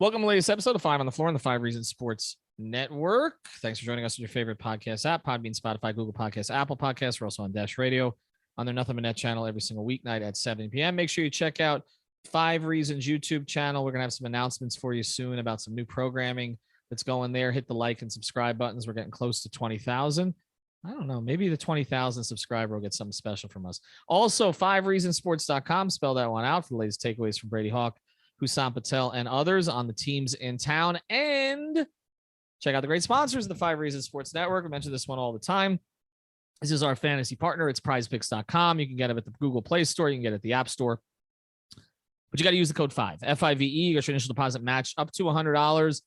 Welcome to the latest episode of 5 on the Floor on the 5 Reasons Sports Network. Thanks for joining us on your favorite podcast app, Podbean, Spotify, Google Podcasts, Apple Podcasts. We're also on Dash Radio on their Nothing But Net channel every single weeknight at 7 p.m. Make sure you check out 5 Reasons YouTube channel. We're going to have some announcements for you soon about some new programming that's going there. Hit the like and subscribe buttons. We're getting close to 20,000. I don't know. Maybe the 20,000 subscriber will get something special from us. Also, 5reasonsports.com. Spell that one out for the latest takeaways from Brady Hawk, Hussam Patel, and others on the teams in town. And check out the great sponsors of the 5 Reasons Sports Network. I mention this one all the time. This is our fantasy partner. It's prizepicks.com. You can get it at the Google Play Store. You can get it at the App Store. But you got to use the code 5, F-I-V-E. You got your initial deposit match up to $100.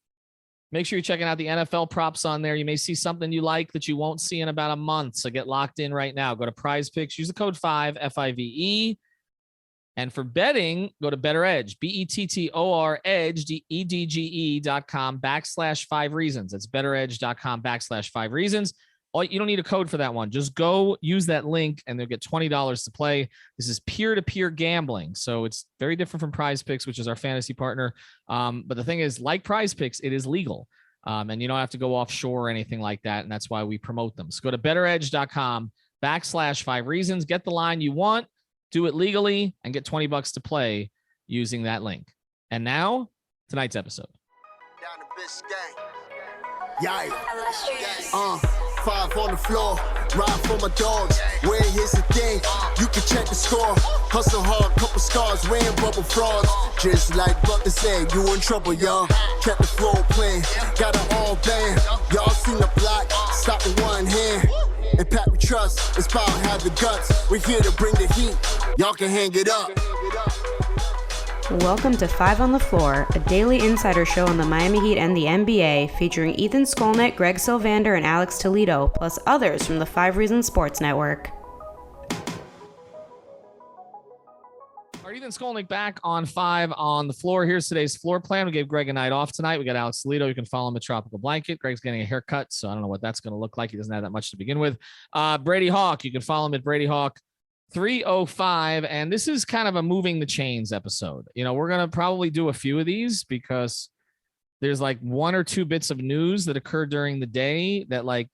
Make sure you're checking out the NFL props on there. You may see something you like that you won't see in about a month. So get locked in right now. Go to Prize Picks. Use the code 5, F-I-V-E. And for betting, go to Better Edge, B-E-T-T-O-R Edge, EDGE.com/5 reasons. That's betteredge.com/5 reasons. You don't need a code for that one. Just go use that link and they'll get $20 to play. This is peer-to-peer gambling. So it's very different from Prize Picks, which is our fantasy partner. But the thing is, like Prize Picks, it is legal. And you don't have to go offshore or anything like that. And that's why we promote them. So go to betteredge.com/5 reasons. Get the line you want. Do it legally and get $20 to play using that link. And now, tonight's episode. Down the Biscayne. Yeah. 5 on the floor, ride for my dogs. Where here's the thing, you can check the score. Hustle hard, couple scars, wearing bubble frogs. Just like Butler said, you in trouble, y'all. Kept the floor playing, got it all band. Y'all seen the block, stop with one hand. And Pat, we trust, it's power, have the guts. We're here to bring the heat, y'all can hang it up. Welcome to 5 on the Floor, a daily insider show on the Miami Heat and the NBA, featuring Ethan Skolnick, Greg Sylvander, and Alex Toledo, plus others from the 5 Reasons Sports Network. All right, Ethan Skolnick back on 5 on the Floor. Here's today's floor plan. We gave Greg a night off tonight. We got Alex Toledo. You can follow him at Tropical Blanket. Greg's getting a haircut, so I don't know what that's going to look like. He doesn't have that much to begin with. Brady Hawk. You can follow him at Brady Hawk 305, and this is kind of a moving the chains episode. You know, we're going to probably do a few of these because there's like 1 or 2 bits of news that occurred during the day that like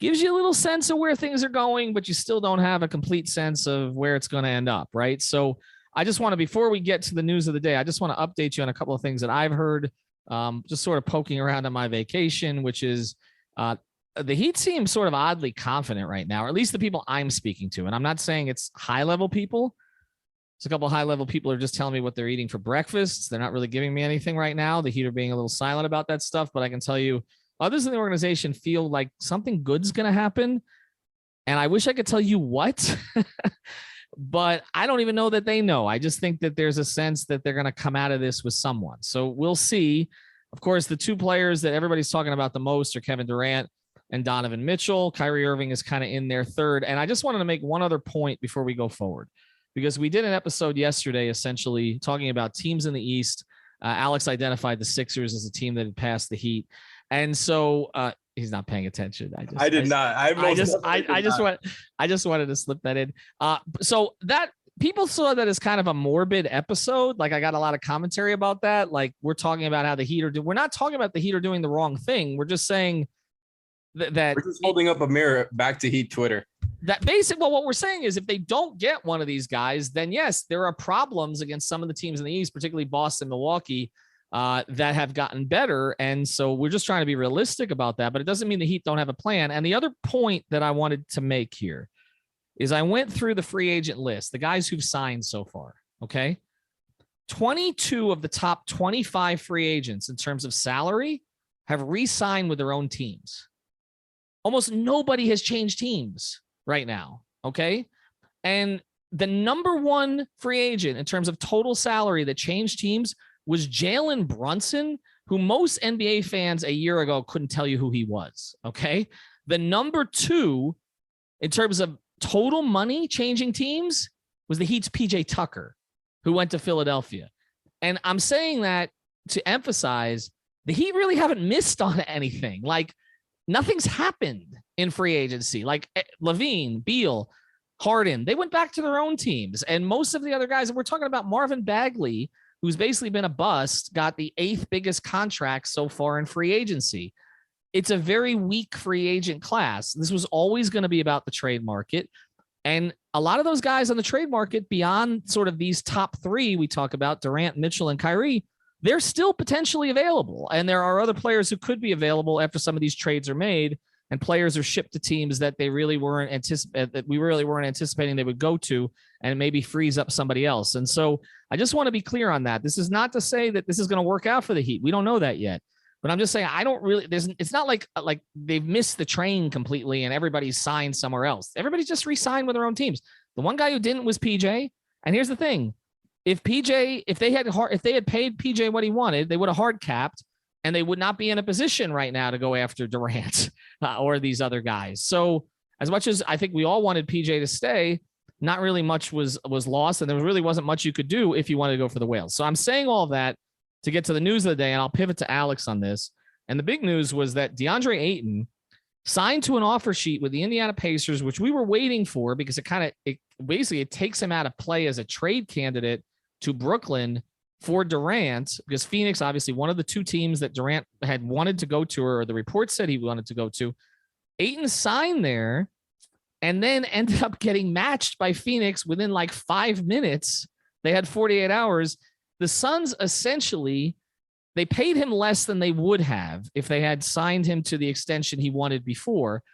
gives you a little sense of where things are going, but you still don't have a complete sense of where it's going to end up, right? So I just want to, before we get to the news of the day, I just want to update you on a couple of things that I've heard, just sort of poking around on my vacation, which is the Heat seem sort of oddly confident right now, or at least the people I'm speaking to. And I'm not saying it's high-level people. There's a couple of high-level people who are just telling me what they're eating for breakfast. They're not really giving me anything right now. The Heat are being a little silent about that stuff, but I can tell you others in the organization feel like something good's going to happen. And I wish I could tell you what, but I don't even know that they know. I just think that there's a sense that they're going to come out of this with someone. So we'll see. Of course, the 2 players that everybody's talking about the most are Kevin Durant and Donovan Mitchell. Kyrie Irving is kind of in their third. And I just wanted to make one other point before we go forward, because we did an episode yesterday, essentially talking about teams in the East. Alex identified the Sixers as a team that had passed the Heat. And so he's not paying attention. I just wanted to slip that in. So that people saw that as kind of a morbid episode. Like I got a lot of commentary about that. Like we're talking about how the Heat are we're not talking about the Heat are doing the wrong thing. We're just saying that we're just holding up a mirror back to Heat Twitter. That basically, well, what we're saying is if they don't get one of these guys, then yes, there are problems against some of the teams in the East, particularly Boston, Milwaukee, that have gotten better. And so we're just trying to be realistic about that, but it doesn't mean the Heat don't have a plan. And the other point that I wanted to make here is I went through the free agent list, the guys who've signed so far. Okay. 22 of the top 25 free agents in terms of salary have re-signed with their own teams. Almost nobody has changed teams right now, okay? And the number 1 free agent in terms of total salary that changed teams was Jalen Brunson, who most NBA fans a year ago couldn't tell you who he was, okay? The number 2 in terms of total money changing teams was the Heat's PJ Tucker, who went to Philadelphia. And I'm saying that to emphasize the Heat really haven't missed on anything. Like, nothing's happened in free agency. Like Levine, Beal, Harden, they went back to their own teams. And most of the other guys, and we're talking about Marvin Bagley, who's basically been a bust, got the 8th biggest contract so far in free agency. It's a very weak free agent class. This was always going to be about the trade market. And a lot of those guys on the trade market, beyond sort of these top 3 we talk about, Durant, Mitchell, and Kyrie, they're still potentially available. And there are other players who could be available after some of these trades are made, and players are shipped to teams that they really weren't anticipating they would go to, and maybe frees up somebody else. And so I just want to be clear on that. This is not to say that this is going to work out for the Heat. We don't know that yet. But I'm just saying, it's not like they've missed the train completely and everybody's signed somewhere else. Everybody's just re-signed with their own teams. The one guy who didn't was PJ. And here's the thing. If they had paid PJ what he wanted, they would have hard capped, and they would not be in a position right now to go after Durant or these other guys. So as much as I think we all wanted PJ to stay, not really much was lost, and there really wasn't much you could do if you wanted to go for the Whales. So I'm saying all that to get to the news of the day, and I'll pivot to Alex on this. And the big news was that Deandre Ayton signed to an offer sheet with the Indiana Pacers, which we were waiting for because it takes him out of play as a trade candidate to Brooklyn for Durant, because Phoenix, obviously one of the 2 teams that Durant had wanted to go to, or the report said he wanted to go to. Ayton signed there and then ended up getting matched by Phoenix within like 5 minutes. They had 48 hours. The Suns essentially, they paid him less than they would have if they had signed him to the extension he wanted before.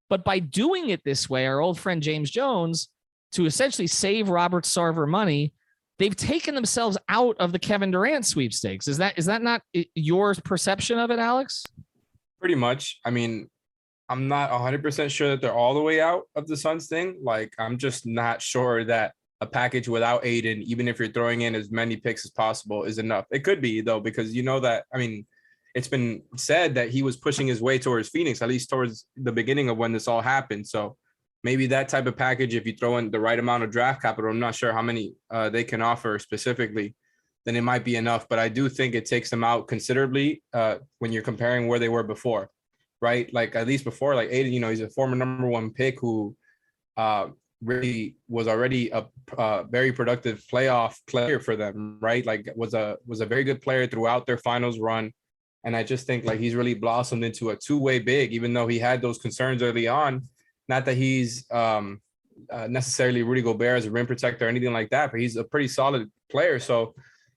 But by doing it this way, our old friend James Jones, to essentially save Robert Sarver money, they've taken themselves out of the Kevin Durant sweepstakes. Is that not your perception of it, Alex? Pretty much. I mean, I'm not 100% sure that they're all the way out of the Suns thing. Like, I'm just not sure that a package without Ayton, even if you're throwing in as many picks as possible, is enough. It could be, though, because you know that, I mean, it's been said that he was pushing his way towards Phoenix, at least towards the beginning of when this all happened. So maybe that type of package, if you throw in the right amount of draft capital, I'm not sure how many they can offer specifically, then it might be enough. But I do think it takes them out considerably when you're comparing where they were before, right? Like, at least before, like Ayton, you know, he's a former #1 pick who really was already a very productive playoff player for them, right? Like, was a very good player throughout their finals run. And I just think like he's really blossomed into a 2-way big, even though he had those concerns early on. Not that he's necessarily Rudy Gobert as a rim protector or anything like that, but he's a pretty solid player. So,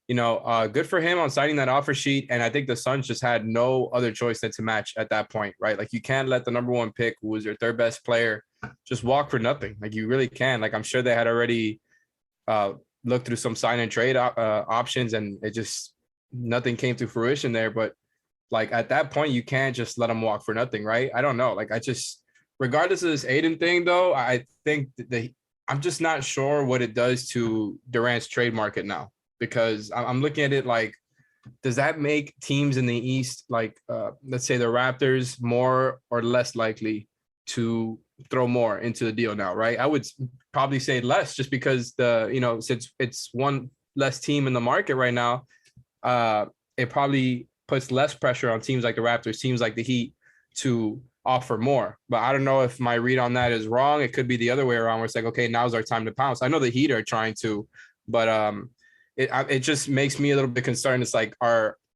you know, good for him on signing that offer sheet. And I think the Suns just had no other choice than to match at that point, right? Like, you can't let the #1 pick, who was your 3rd best player, just walk for nothing. Like, you really can. Like, I'm sure they had already looked through some sign and trade options, and it just, nothing came to fruition there. But like, at that point, you can't just let him walk for nothing, right? I don't know. Like, regardless of this Ayton thing, though, I think I'm just not sure what it does to Durant's trade market now, because I'm looking at it like, does that make teams in the East, like let's say the Raptors, more or less likely to throw more into the deal now, right? I would probably say less, just because since it's one less team in the market right now, it probably puts less pressure on teams like the Raptors, teams like the Heat to offer more. But I don't know if my read on that is wrong. It could be the other way around, where it's like, okay, now's our time to pounce. I know the Heat are trying to, but it just makes me a little bit concerned. It's like,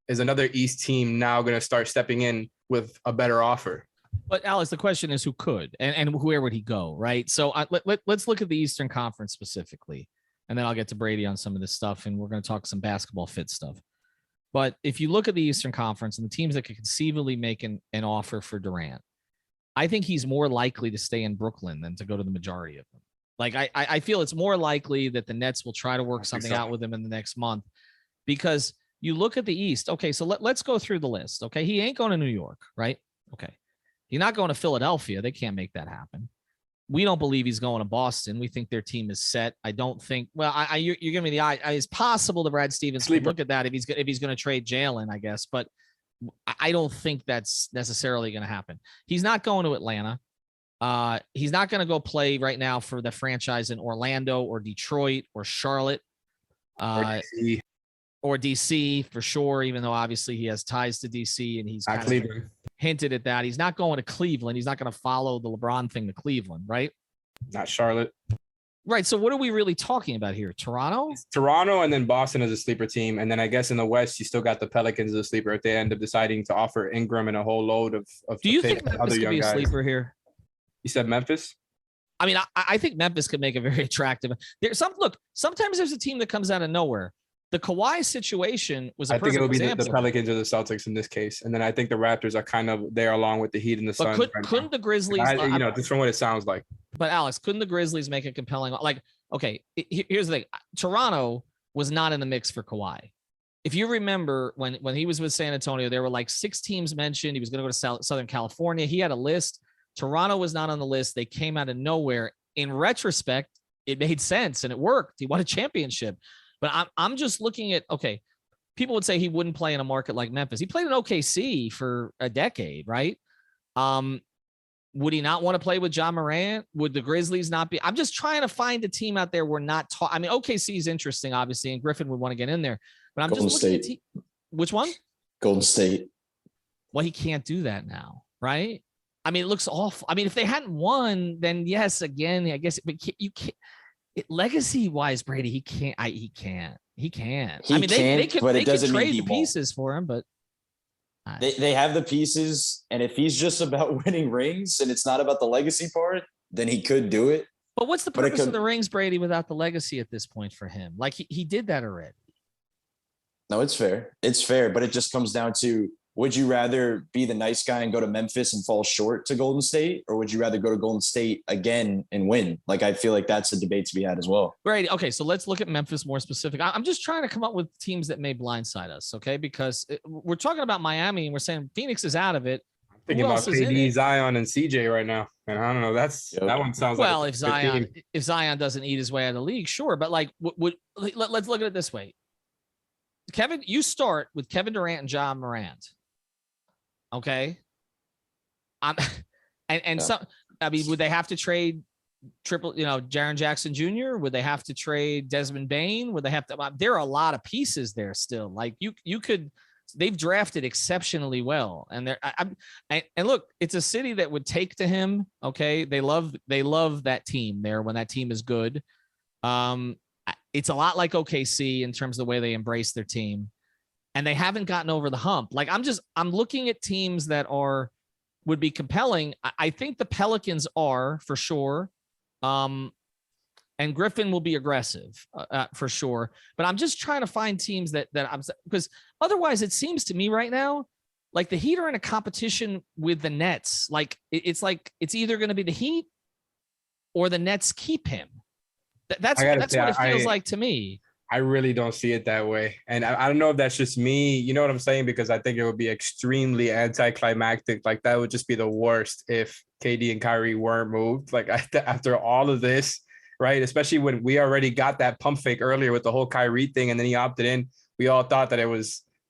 is another East team now going to start stepping in with a better offer? But Alex, the question is who could, and where would he go, right? So let's look at the Eastern Conference specifically, and then I'll get to Brady on some of this stuff, and we're going to talk some basketball fit stuff. But if you look at the Eastern Conference and the teams that could conceivably make an offer for Durant, I think he's more likely to stay in Brooklyn than to go to the majority of them. Like, I feel it's more likely that the Nets will try to work something out with him in the next month, because you look at the East. Okay, so let's go through the list. Okay, he ain't going to New York, right? Okay. He's not going to Philadelphia. They can't make that happen. We don't believe he's going to Boston. We think their team is set. I don't think. Well, you're giving me the eye. It's possible that Brad Stevens could look at that if he's going to trade Jalen, I guess. But I don't think that's necessarily going to happen. He's not going to Atlanta. He's not going to go play right now for the franchise in Orlando or Detroit or Charlotte. Or DC for sure, even though obviously he has ties to DC and he's kind of hinted at that. He's not going to Cleveland. He's not going to follow the LeBron thing to Cleveland, right? Not Charlotte. Right. So what are we really talking about here? Toronto? Toronto, and then Boston as a sleeper team. And then I guess in the West, you still got the Pelicans as a sleeper if they end up deciding to offer Ingram and a whole load of Do you think Memphis could be a sleeper here? You said Memphis? I mean, I think Memphis could make a very attractive. Sometimes there's a team that comes out of nowhere. The Kawhi situation was I think it'll be the Pelicans or the Celtics in this case. And then I think the Raptors are kind of there along with the Heat and the Suns. But couldn't the Grizzlies, just from what it sounds like. But Alex, couldn't the Grizzlies make a compelling, okay, here's the thing. Toronto was not in the mix for Kawhi. If you remember when he was with San Antonio, there were like 6 teams mentioned. He was going to go to Southern California. He had a list. Toronto was not on the list. They came out of nowhere. In retrospect, it made sense and it worked. He won a championship. But I'm just looking at, okay, people would say he wouldn't play in a market like Memphis. He played in OKC for a decade, right? Would he not want to play with John Morant? Would the Grizzlies not be? I'm just trying to find a team out there we're not I mean, OKC is interesting, obviously, and Griffin would want to get in there. But I'm just looking at which one? Golden State. Well, he can't do that now, right? I mean, it looks awful. I mean, if they hadn't won, then yes, again, I guess, but you can't. Legacy wise, Brady, he can't. He can't. I mean, they could trade the pieces for him, but they have the pieces. And if he's just about winning rings and it's not about the legacy part, then he could do it. But what's the purpose of the rings, Brady, without the legacy at this point for him? Like he did that already. No, it's fair. It's fair, but it just comes down to, would you rather be the nice guy and go to Memphis and fall short to Golden State, or would you rather go to Golden State again and win? Like, I feel like that's a debate to be had as well. Right. Okay. So let's look at Memphis more specific. I'm just trying to come up with teams that may blindside us. Okay. Because we're talking about Miami and we're saying Phoenix is out of it. I'm thinking about KD, Zion, and CJ right now. And I don't know. That one sounds well, like if Zion doesn't eat his way out of the league, sure. But like, let's look at it this way. Kevin, you start with Kevin Durant and John Morant. Okay. I mean, would they have to trade Jaren Jackson Jr.? Would they have to trade Desmond Bane? Would they have to? There are a lot of pieces there still. Like you could. They've drafted exceptionally well, and and look, it's a city that would take to him. Okay, they love that team there when that team is good. It's a lot like OKC in terms of the way they embrace their team. And they haven't gotten over the hump. Like I'm looking at teams that would be compelling. I think the Pelicans are for sure. And Griffin will be aggressive for sure. But I'm just trying to find teams that because otherwise it seems to me right now, like the Heat are in a competition with the Nets. Like it's either going to be the Heat or the Nets keep him. That's what it feels like to me. I really don't see it that way. And I don't know if that's just me, you know what I'm saying? Because I think it would be extremely anticlimactic. Like that would just be the worst if KD and Kyrie weren't moved. Like after all of this, right? Especially when we already got that pump fake earlier with the whole Kyrie thing and then he opted in. We all thought that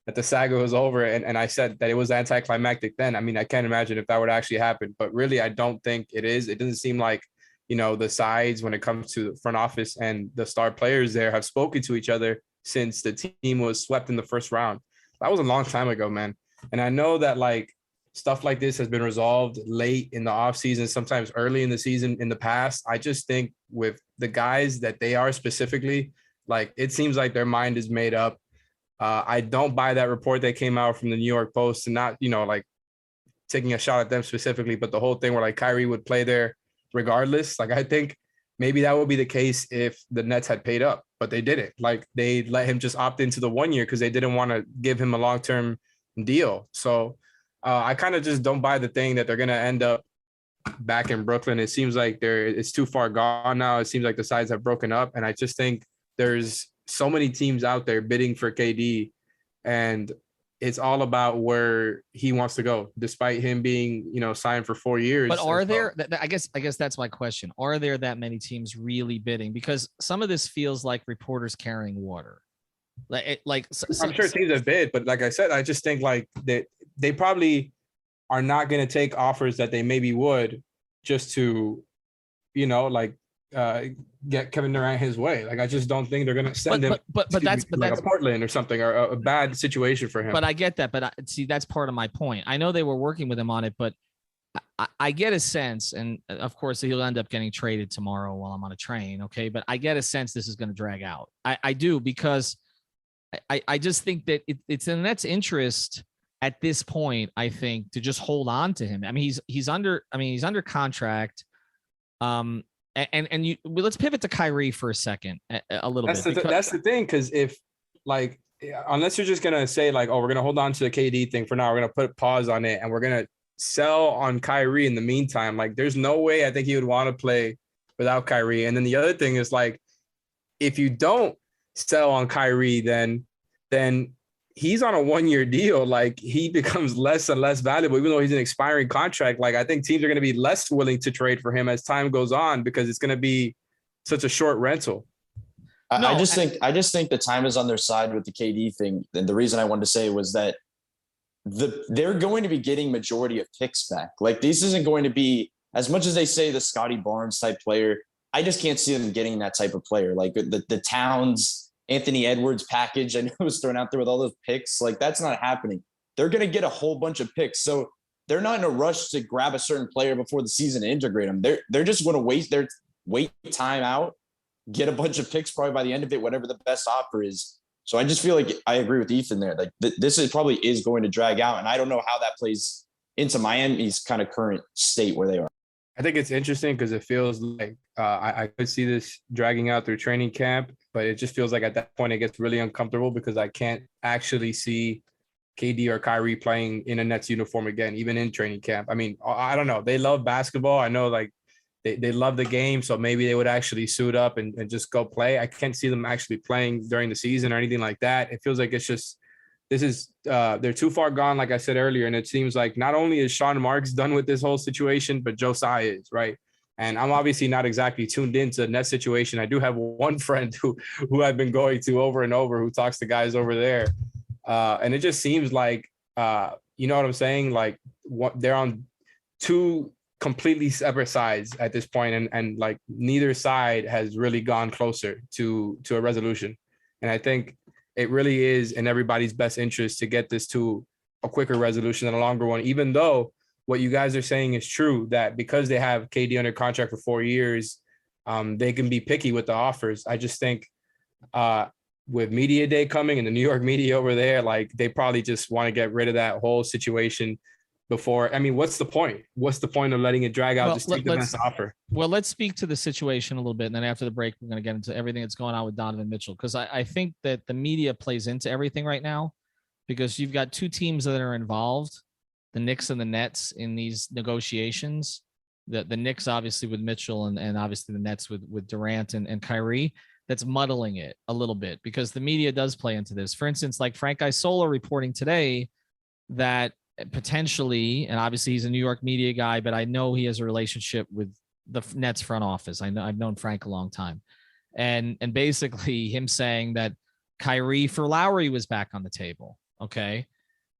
that the saga was over. And I said that it was anticlimactic then. I mean, I can't imagine if that would actually happen, but really, I don't think it is. It doesn't seem like, the sides when it comes to the front office and the star players there have spoken to each other since the team was swept in the first round. That was a long time ago, man. And I know that like stuff like this has been resolved late in the offseason, sometimes early in the season in the past. I just think with the guys that they are specifically, like it seems like their mind is made up. I don't buy that report that came out from the New York Post and not, like taking a shot at them specifically, but the whole thing where like Kyrie would play there regardless. Like I think maybe that would be the case if the Nets had paid up, but they didn't. Like they let him just opt into the 1 year because they didn't want to give him a long-term deal. So I kind of just don't buy the thing that they're going to end up back in Brooklyn. It seems like it's too far gone now. It seems like the sides have broken up. And I just think there's so many teams out there bidding for KD, and it's all about where he wants to go, despite him being, signed for 4 years. But are there? I guess that's my question. Are there that many teams really bidding? Because some of this feels like reporters carrying water. I'm sure teams have bid, but like I said, I just think like that they probably are not going to take offers that they maybe would just to, get Kevin Durant his way. Like I just don't think they're going to send him. But that's a Portland or something, or a bad situation for him. But I get that. But see, that's part of my point. I know they were working with him on it, but I get a sense, and of course he'll end up getting traded tomorrow while I'm on a train. Okay. But I get a sense this is going to drag out. I do, because I just think that it's in the Nets' interest at this point, I think, to just hold on to him. I mean, he's under contract. And let's pivot to Kyrie for a second, a little bit. That's the thing. Cause if like, unless you're just going to say like, oh, we're going to hold on to the KD thing for now, we're going to put pause on it and we're going to sell on Kyrie in the meantime. Like, there's no way I think he would want to play without Kyrie. And then the other thing is like, if you don't sell on Kyrie, then he's on a 1-year deal. Like, he becomes less and less valuable, even though he's an expiring contract. Like, I think teams are going to be less willing to trade for him as time goes on because it's going to be such a short rental. I just think the time is on their side with the KD thing. And the reason I wanted to say was that they're going to be getting majority of picks back. Like, this isn't going to be, as much as they say the Scotty Barnes type player, I just can't see them getting that type of player. Like the Towns, Anthony Edwards package, I know it was thrown out there with all those picks. Like, that's not happening. They're going to get a whole bunch of picks. So they're not in a rush to grab a certain player before the season and integrate them. They're just going to wait time out, get a bunch of picks probably by the end of it, whatever the best offer is. So I just feel like I agree with Ethan there. Like this is probably going to drag out. And I don't know how that plays into Miami's kind of current state where they are. I think it's interesting because it feels like I could see this dragging out through training camp, but it just feels like at that point it gets really uncomfortable because I can't actually see KD or Kyrie playing in a Nets uniform again, even in training camp. I mean, I don't know. They love basketball. I know like they love the game, so maybe they would actually suit up and just go play. I can't see them actually playing during the season or anything like that. It feels like it's just they're too far gone, like I said earlier, and it seems like not only is Sean Marks done with this whole situation, but Josiah is, right? And I'm obviously not exactly tuned into the net situation. I do have one friend who I've been going to over and over who talks to guys over there, and it just seems like you know what I'm saying? Like they're on two completely separate sides at this point, and like neither side has really gone closer to a resolution. And I think it really is in everybody's best interest to get this to a quicker resolution than a longer one, even though what you guys are saying is true, that because they have KD under contract for 4 years, they can be picky with the offers. I just think with media day coming and the New York media over there, like they probably just want to get rid of that whole situation before. I mean, what's the point? What's the point of letting it drag out? Just take the best offer. Well, let's speak to the situation a little bit. And then after the break, we're going to get into everything that's going on with Donovan Mitchell. Because I think that the media plays into everything right now because you've got two teams that are involved, the Knicks and the Nets, in these negotiations. The Knicks, obviously, with Mitchell and obviously the Nets with Durant and Kyrie. That's muddling it a little bit because the media does play into this. For instance, like Frank Isola reporting today that potentially, and obviously he's a New York media guy, but I know he has a relationship with the Nets front office. I know I've known Frank a long time, and basically him saying that Kyrie for Lowry was back on the table. Okay.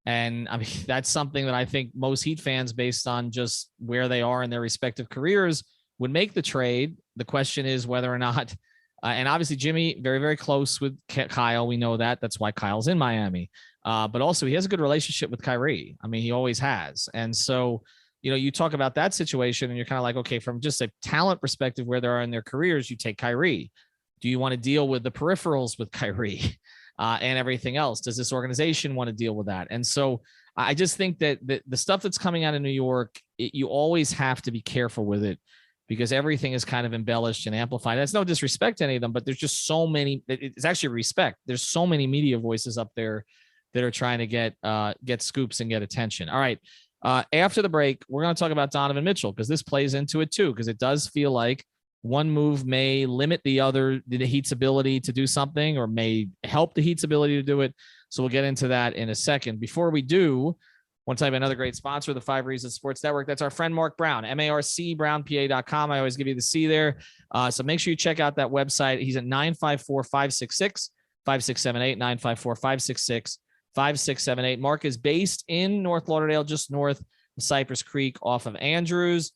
And I mean, that's something that I think most Heat fans, based on just where they are in their respective careers, would make the trade. The question is whether or not, and obviously Jimmy, very, very close with Kyle. We know that. That's why Kyle's in Miami. But also he has a good relationship with Kyrie. I mean, he always has. And so, you know, you talk about that situation and you're kind of like, okay, from just a talent perspective, where they are in their careers, you take Kyrie. Do you want to deal with the peripherals with Kyrie and everything else? Does this organization want to deal with that? And so I just think that the stuff that's coming out of New York, you always have to be careful with it because everything is kind of embellished and amplified. That's no disrespect to any of them, but there's just so many. It's actually respect. There's so many media voices up there that are trying to get scoops and get attention. All right. After the break, we're going to talk about Donovan Mitchell because this plays into it too, because it does feel like one move may limit the Heat's ability to do something or may help the Heat's ability to do it. So we'll get into that in a second. Before we do, I want to talk about another great sponsor of the 5 Reasons Sports Network. That's our friend Mark Brown, MarcBrownPA.com. I always give you the C there. So make sure you check out that website. He's at 954-566-5678, 954-566-5678. Mark is based in North Lauderdale, just north of Cypress Creek off of Andrews.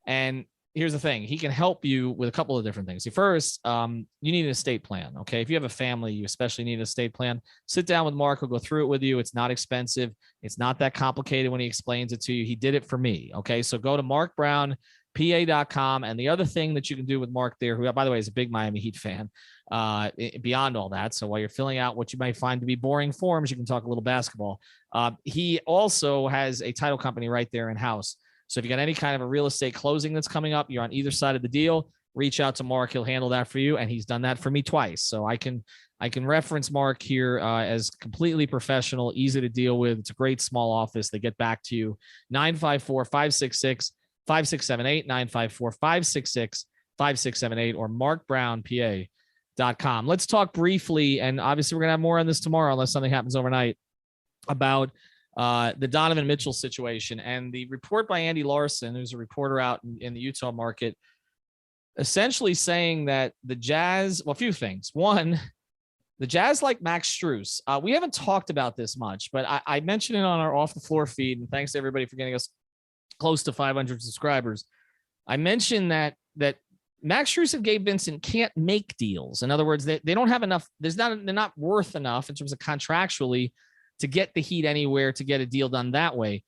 And here's the thing. He can help you with a couple of different things. First, you need an estate plan. Okay. If you have a family, you especially need an estate plan. Sit down with Mark. He'll go through it with you. It's not expensive. It's not that complicated when he explains it to you. He did it for me. Okay. So go to markbrownpa.com. And the other thing that you can do with Mark there, who, by the way, is a big Miami Heat fan, beyond all that. So while you're filling out what you might find to be boring forms, you can talk a little basketball. He also has a title company right there in house. So if you got any kind of a real estate closing that's coming up, you're on either side of the deal, reach out to Mark. He'll handle that for you. And he's done that for me twice. So I can reference Mark here as completely professional, easy to deal with. It's a great small office. They get back to you. 954-566-5678, 954-566-5678, or markbrownpa.com. Let's talk briefly. And obviously we're going to have more on this tomorrow, unless something happens overnight, about the Donovan Mitchell situation. And the report by Andy Larson, who's a reporter out in the Utah market, essentially saying that the Jazz, well, a few things. One, the Jazz like Max Strus. We haven't talked about this much, but I mentioned it on our Off the Floor feed, and thanks to everybody for getting us close to 500 subscribers. I mentioned that Max Strus and Gabe Vincent can't make deals. In other words, they don't have enough. They're not worth enough in terms of contractually to get the Heat anywhere to get a deal done that way,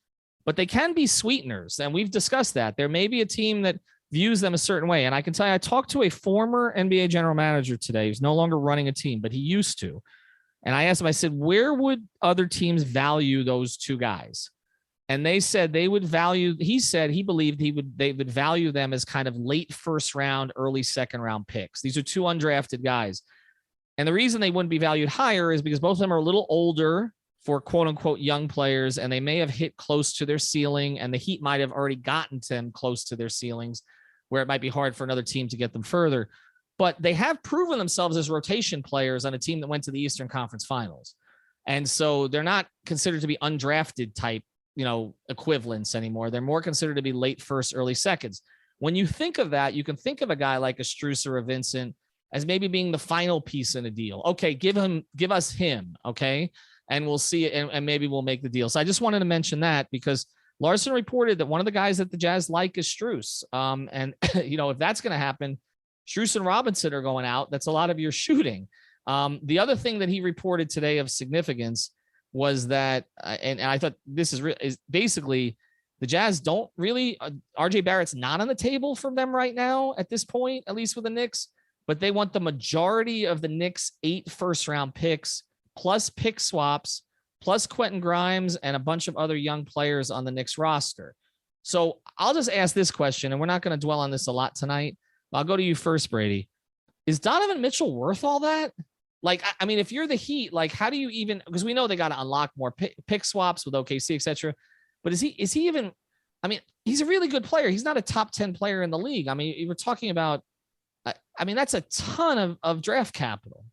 but they can be sweeteners. And we've discussed that. There may be a team that views them a certain way. And I can tell you, I talked to a former NBA general manager today who's no longer running a team, but he used to. And I asked him, I said, where would other teams value those two guys? And they said they would value, he said he believed they would value them as kind of late first round, early second round picks. These are two undrafted guys. And the reason they wouldn't be valued higher is because both of them are a little older for quote unquote young players, and they may have hit close to their ceiling, and the Heat might have already gotten to them close to their ceilings where it might be hard for another team to get them further. But they have proven themselves as rotation players on a team that went to the Eastern Conference Finals. And so they're not considered to be undrafted type, equivalents anymore. They're more considered to be late first, early seconds. When you think of that, you can think of a guy like a Strus or a Vincent as maybe being the final piece in a deal. Okay, give us him. Okay. And we'll see it, and maybe we'll make the deal. So I just wanted to mention that because Larson reported that one of the guys that the Jazz like is Strus. And if that's going to happen, Strus and Robinson are going out. That's a lot of your shooting. The other thing that he reported today of significance was that, and I thought this is basically the Jazz don't really, RJ Barrett's not on the table for them right now at this point, at least with the Knicks, but they want the majority of the Knicks 8 first-round picks plus pick swaps, plus Quentin Grimes and a bunch of other young players on the Knicks roster. So I'll just ask this question, and we're not going to dwell on this a lot tonight. I'll go to you first, Brady. Is Donovan Mitchell worth all that? Like, I mean, if you're the Heat, like, how do you even, because we know they got to unlock more pick swaps with OKC, et cetera. But is he even, I mean, he's a really good player. He's not a top 10 player in the league. I mean, you were talking about, that's a ton of draft capital.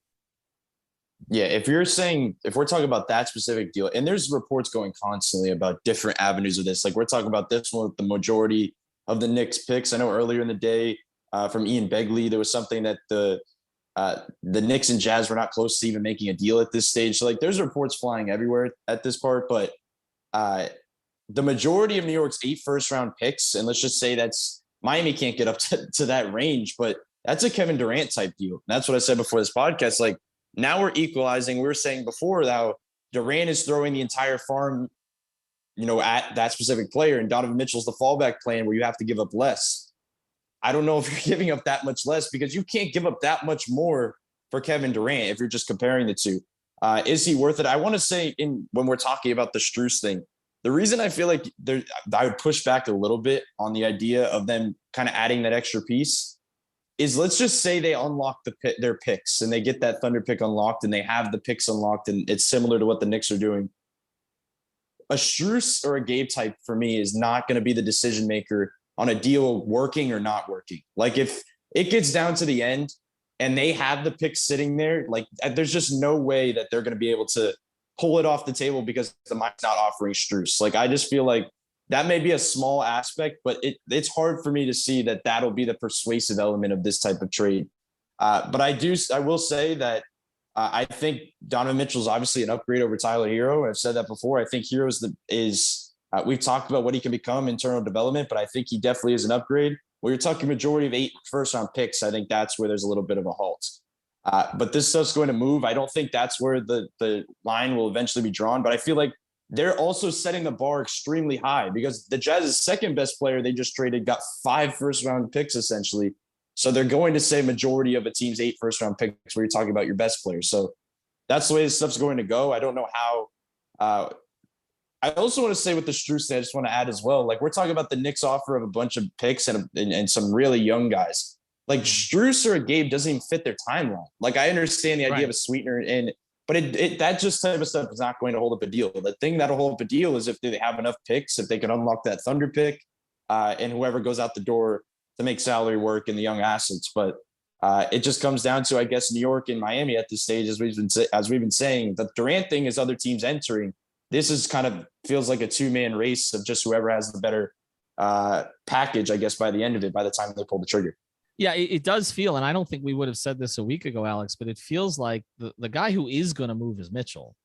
Yeah, if we're talking about that specific deal, and there's reports going constantly about different avenues of this, like we're talking about this one with the majority of the Knicks picks. I know earlier in the day from Ian Begley, there was something that the Knicks and Jazz were not close to even making a deal at this stage. So like there's reports flying everywhere at this part, but the majority of New York's 8 first-round picks, and let's just say that's Miami can't get up to that range, but that's a Kevin Durant type deal. And that's what I said before this podcast. Like, now we're equalizing. We were saying before how Durant is throwing the entire farm, at that specific player, and Donovan Mitchell's the fallback plan where you have to give up less. I don't know if you're giving up that much less because you can't give up that much more for Kevin Durant if you're just comparing the two. Is he worth it? I want to say when we're talking about the Strus thing, the reason I feel like I would push back a little bit on the idea of them kind of adding that extra piece is, let's just say they unlock their picks and they get that Thunder pick unlocked and they have the picks unlocked, and it's similar to what the Knicks are doing. A Strus or a Gabe type for me is not going to be the decision maker on a deal working or not working. Like if it gets down to the end and they have the picks sitting there, like there's just no way that they're going to be able to pull it off the table because the mind's not offering Strus. Like I just feel like that may be a small aspect, but it's hard for me to see that that'll be the persuasive element of this type of trade. But I will say that I think Donovan Mitchell is obviously an upgrade over Tyler Hero. I've said that before. I think Hero we've talked about what he can become in internal development, but I think he definitely is an upgrade. Where you're talking majority of 8 first-round picks, I think that's where there's a little bit of a halt. But this stuff's going to move. I don't think that's where the line will eventually be drawn. But I feel like they're also setting the bar extremely high because the Jazz's second best player they just traded got 5 first-round picks essentially. So they're going to say majority of a team's 8 first-round picks where you're talking about your best players. So that's the way this stuff's going to go. I don't know how. I also want to say with the Strus thing, I just want to add as well, like we're talking about the Knicks offer of a bunch of picks and some really young guys. Like Strus or Gabe doesn't even fit their timeline. Like I understand the idea of a sweetener, but that just type of stuff is not going to hold up a deal. The thing that'll hold up a deal is if they have enough picks, if they can unlock that Thunder pick, and whoever goes out the door to make salary work and the young assets. But it just comes down to, I guess, New York and Miami at this stage, as we've been saying. The Durant thing is other teams entering. This is kind of feels like a 2-man race of just whoever has the better package, I guess, by the end of it, by the time they pull the trigger. Yeah, it does feel, and I don't think we would have said this a week ago, Alex, but it feels like the guy who is going to move is Mitchell.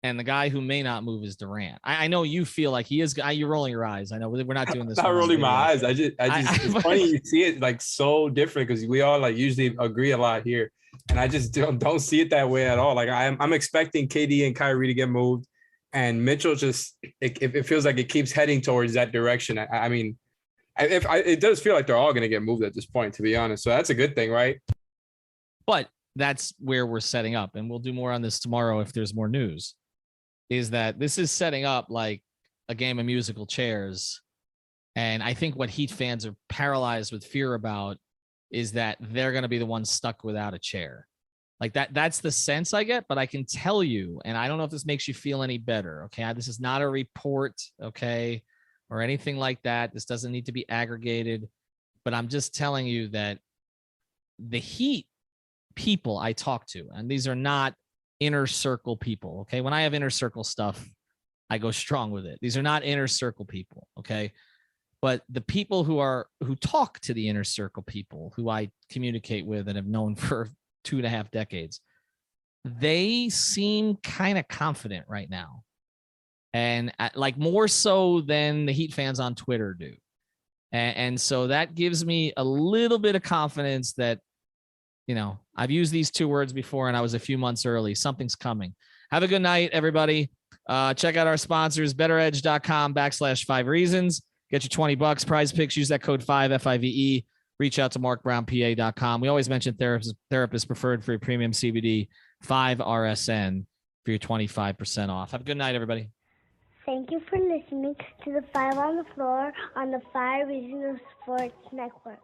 And the guy who may not move is Durant. I know you feel like he is. You're rolling your eyes. I know we're not doing this. I'm not rolling my eyes. I just it's funny you see it like so different because we all like usually agree a lot here. And I just don't see it that way at all. Like I'm expecting KD and Kyrie to get moved. And Mitchell just it feels like it keeps heading towards that direction. I mean, it does feel like they're all going to get moved at this point, to be honest. So that's a good thing, right? But that's where we're setting up, and we'll do more on this tomorrow if there's more news. Is that this is setting up like a game of musical chairs, and I think what Heat fans are paralyzed with fear about is that they're going to be the ones stuck without a chair. Like that's the sense I get, but I can tell you, and I don't know if this makes you feel any better. Okay. This is not a report. Okay. Or anything like that. This doesn't need to be aggregated, but I'm just telling you that the Heat people I talk to, and these are not inner circle people. Okay. When I have inner circle stuff, I go strong with it. These are not inner circle people. Okay. But the people who talk to the inner circle people who I communicate with and have known for 2.5 decades, they seem kind of confident right now. And like more so than the Heat fans on Twitter do. And so that gives me a little bit of confidence that, you know, I've used these 2 words before and I was a few months early. Something's coming. Have a good night, everybody. Check out our sponsors, betteredge.com/5 reasons. Get your $20 prize picks. Use that code 5FIVE. Reach out to markbrownpa.com. We always mention therapist preferred for your premium CBD, 5RSN for your 25% off. Have a good night, everybody. Thank you for listening to the 5 on the Floor on the 5 Reasons Sports Network.